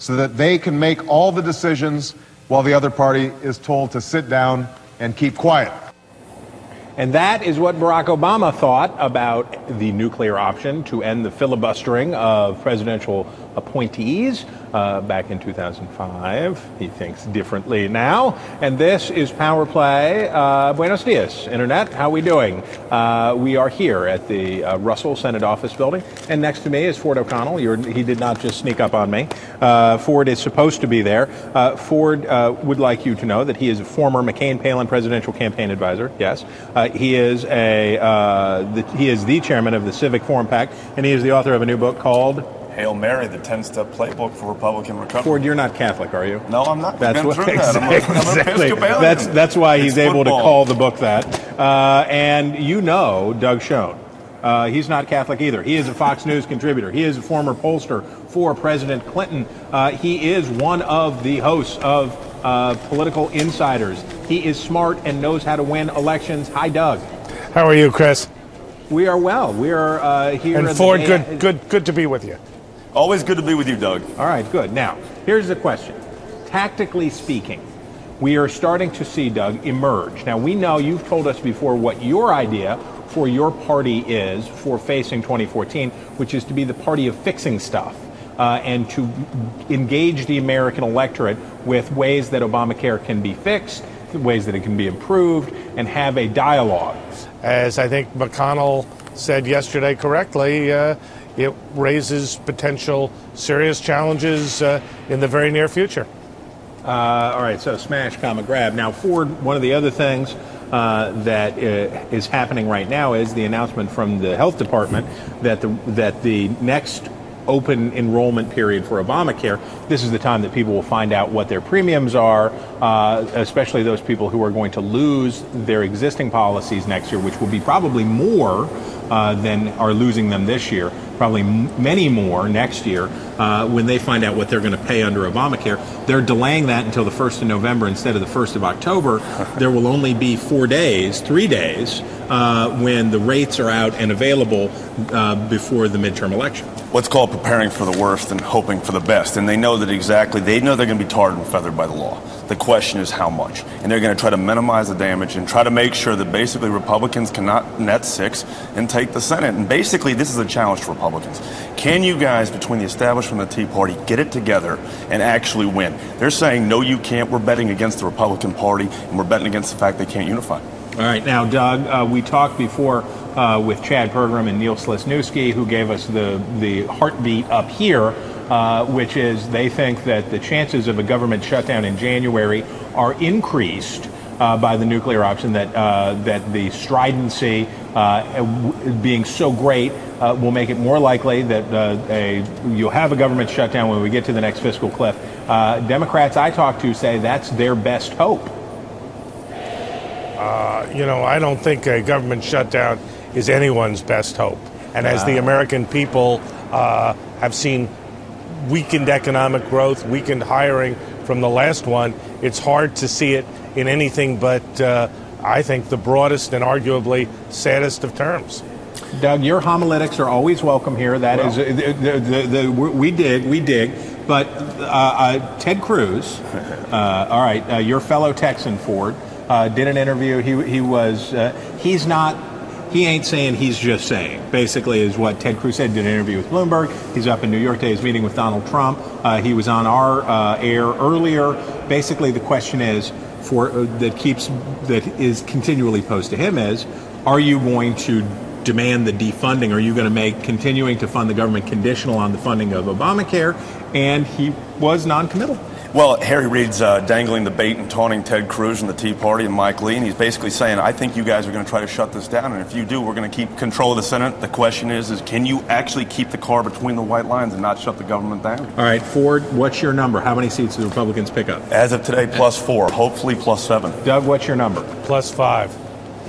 so that they can make all the decisions while the other party is told to sit down and keep quiet. And that is what Barack Obama thought about the nuclear option to end the filibustering of presidential appointees back in 2005. He thinks differently now. And this is Power Play. Buenos dias, Internet. How are we doing? We are here at the Russell Senate Office Building. And next to me is Ford O'Connell. He did not just sneak up on me. Ford is supposed to be there. Ford would like you to know that he is a former McCain-Palin presidential campaign advisor. Yes. He is the chairman of the Civic Forum PAC, and he is the author of a new book called Hail Mary, the 10-step playbook for Republican recovery. Ford, you're not Catholic, are you? No, I'm not. That's what, exactly. That's why he's able to call the book that. And you know Doug Schoen. He's not Catholic either. He is a Fox News contributor. He is a former pollster for President Clinton. He is one of the hosts of Political Insiders. He is smart and knows how to win elections. Hi, Doug. How are you, Chris? We are well. We are here. And Ford, good to be with you. Always good to be with you, Doug. All right, good. Now, here's the question. Tactically speaking, we are starting to see, Doug, emerge. Now, we know you've told us before what your idea for your party is for facing 2014, which is to be the party of fixing stuff and to engage the American electorate with ways that Obamacare can be fixed, ways that it can be improved, and have a dialogue. As I think McConnell said yesterday correctly, it raises potential serious challenges in the very near future. All right, so smash, comma, grab. Now, Ford, one of the other things that is happening right now is the announcement from the health department that the next open enrollment period for Obamacare, this is the time that people will find out what their premiums are, especially those people who are going to lose their existing policies next year, which will be probably more than are losing them this year, probably many more next year when they find out what they're going to pay under Obamacare. They're delaying that until the 1st of November instead of the 1st of October. There will only be 3 days, when the rates are out and available before the midterm election. What's called preparing for the worst and hoping for the best. And they know that they know they're going to be tarred and feathered by the law. The question is how much. And they're going to try to minimize the damage and try to make sure that basically Republicans cannot net 6 and take the Senate. And basically this is a challenge to Republicans. Can you guys, between the establishment and the Tea Party, get it together and actually win? They're saying, no, you can't. We're betting against the Republican Party, and we're betting against the fact they can't unify. All right. Now, Doug, we talked before with Chad Pergram and Neil Slisnewski, who gave us the heartbeat up here, which is they think that the chances of a government shutdown in January are increased by the nuclear option, that the stridency being so great will make it more likely that you'll have a government shutdown when we get to the next fiscal cliff. Democrats I talk to say that's their best hope. I don't think a government shutdown is anyone's best hope. And as the American people have seen weakened economic growth, weakened hiring from the last one, it's hard to see it in anything but, I think, the broadest and arguably saddest of terms. Doug, your homiletics are always welcome here. That is, we dig. But Ted Cruz, all right, your fellow Texan, Ford, did an interview. He ain't saying, he's just saying, basically, is what Ted Cruz said. Did an interview with Bloomberg. He's up in New York today. He's meeting with Donald Trump. He was on our air earlier. Basically, the question is, that is continually posed to him is, are you going to demand the defunding? Are you going to make continuing to fund the government conditional on the funding of Obamacare? And he was non-committal. Well, Harry Reid's dangling the bait and taunting Ted Cruz and the Tea Party and Mike Lee, and he's basically saying, I think you guys are going to try to shut this down, and if you do, we're going to keep control of the Senate. The question is can you actually keep the car between the white lines and not shut the government down? All right, Ford, what's your number? How many seats do the Republicans pick up? As of today, +4, hopefully +7. Doug, what's your number? +5.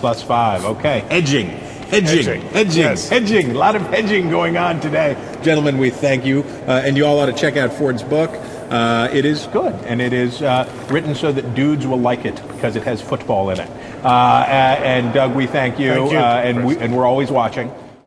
+5, okay. Hedging. Yes. Hedging. A lot of hedging going on today. Gentlemen, we thank you. And you all ought to check out Ford's book. It is good, and it is written so that dudes will like it because it has football in it. And Doug, we thank you, and we're always watching.